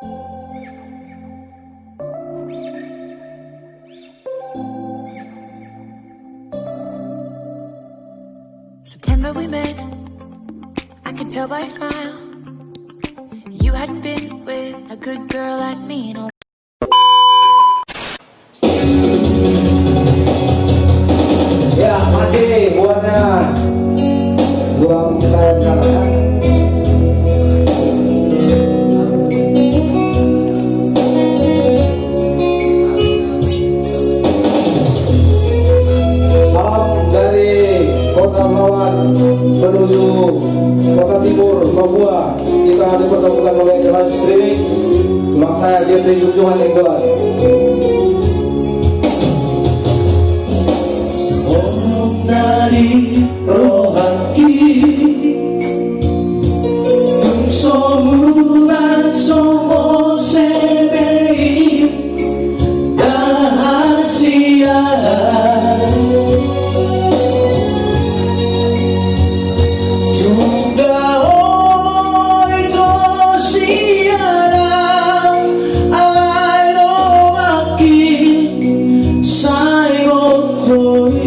September we met, I could tell by your smile. You hadn't been with a good girl like me in a Ya, masih buatnya buang saya sekarang ya. Salam dari Kota Melawan menuju Kota Timur Papua. Kita dipertemukan oleh live streaming. Mak saya Jeffrey Junjungan Enggolan. Dari rohani semua semua sebei rahasia juga itu siara ayo makin saya koi.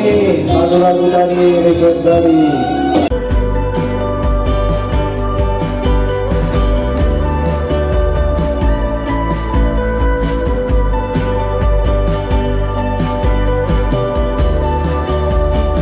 ini satu lagu tadi request dari